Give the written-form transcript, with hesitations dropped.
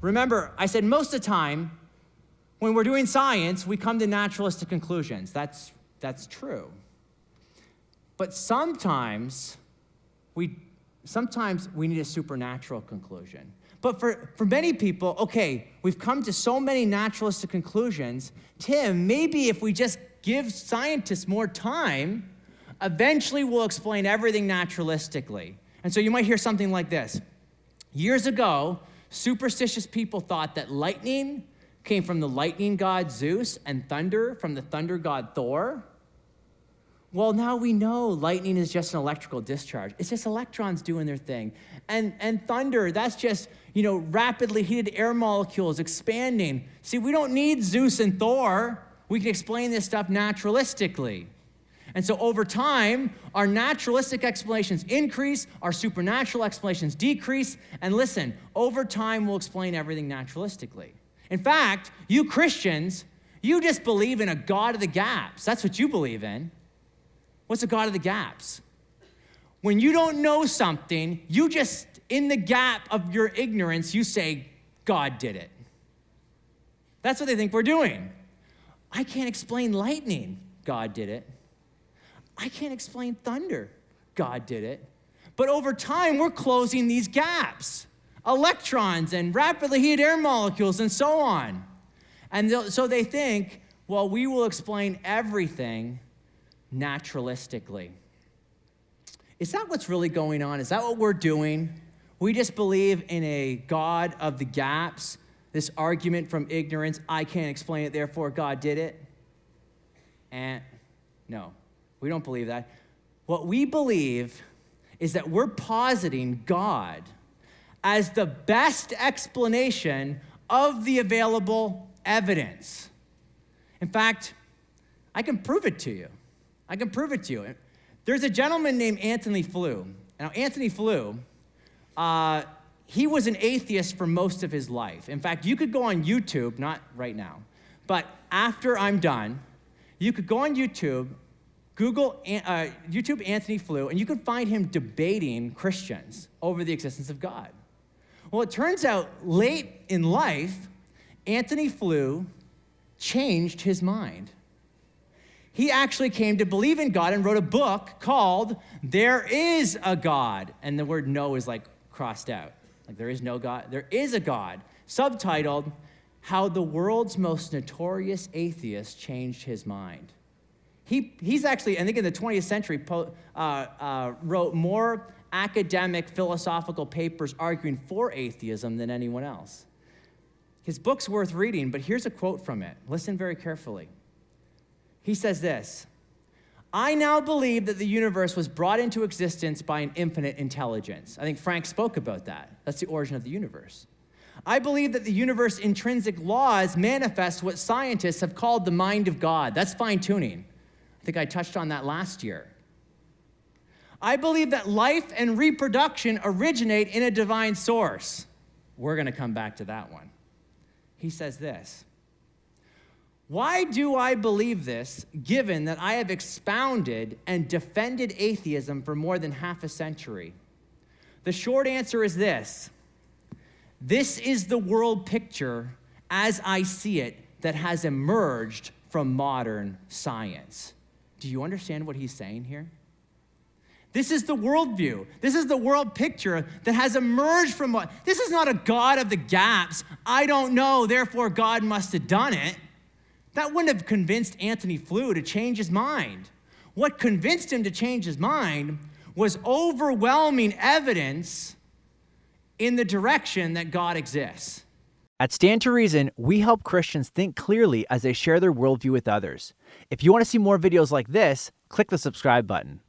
Remember, I said most of the time, when we're doing science, we come to naturalistic conclusions. That's true. But sometimes we need a supernatural conclusion. But for many people, okay, we've come to so many naturalistic conclusions. Tim, maybe if we just give scientists more time, eventually we'll explain everything naturalistically. And so you might hear something like this. Years ago, superstitious people thought that lightning came from the lightning god Zeus and thunder from the thunder god Thor. Well, now we know lightning is just an electrical discharge. It's just electrons doing their thing. And thunder, that's just, rapidly heated air molecules expanding. See, we don't need Zeus and Thor. We can explain this stuff naturalistically. And so over time, our naturalistic explanations increase, our supernatural explanations decrease, and listen, over time, we'll explain everything naturalistically. In fact, you Christians, you just believe in a God of the gaps. That's what you believe in. What's a God of the gaps? When you don't know something, you just, in the gap of your ignorance, you say, God did it. That's what they think we're doing. I can't explain lightning. God did it. I can't explain thunder. God did it. But over time, we're closing these gaps. Electrons and rapidly heated air molecules and so on. And so they think, well, we will explain everything naturalistically. Is that what's really going on? Is that what we're doing? We just believe in a God of the gaps, this argument from ignorance, I can't explain it, therefore God did it. And no, we don't believe that. What we believe is that we're positing God as the best explanation of the available evidence. In fact, I can prove it to you. There's a gentleman named Anthony Flew. Now, Anthony Flew, he was an atheist for most of his life. In fact, you could go on YouTube, not right now, but after I'm done, you could go on YouTube, Google YouTube Anthony Flew, and you could find him debating Christians over the existence of God. Well, it turns out late in life, Anthony Flew changed his mind. He actually came to believe in God and wrote a book called There Is a God. And the word no is like crossed out. Like there is no God. There is a God. Subtitled, How the World's Most Notorious Atheist Changed His Mind. He's actually, I think in the 20th century, wrote more academic philosophical papers arguing for atheism than anyone else. His book's worth reading, but here's a quote from it. Listen very carefully. He says this, I now believe that the universe was brought into existence by an infinite intelligence. I think Frank spoke about that. That's the origin of the universe. I believe that the universe's intrinsic laws manifest what scientists have called the mind of God. That's fine-tuning. I think I touched on that last year. I believe that life and reproduction originate in a divine source. We're going to come back to that one. He says this, why do I believe this, given that I have expounded and defended atheism for more than half a century? The short answer is this. This is the world picture, as I see it, that has emerged from modern science. Do you understand what he's saying here? This is the worldview. This is the world picture that has emerged from what? This is not a God of the gaps. I don't know, therefore God must have done it. That wouldn't have convinced Anthony Flew to change his mind. What convinced him to change his mind was overwhelming evidence in the direction that God exists. At Stand to Reason, we help Christians think clearly as they share their worldview with others. If you want to see more videos like this, click the subscribe button.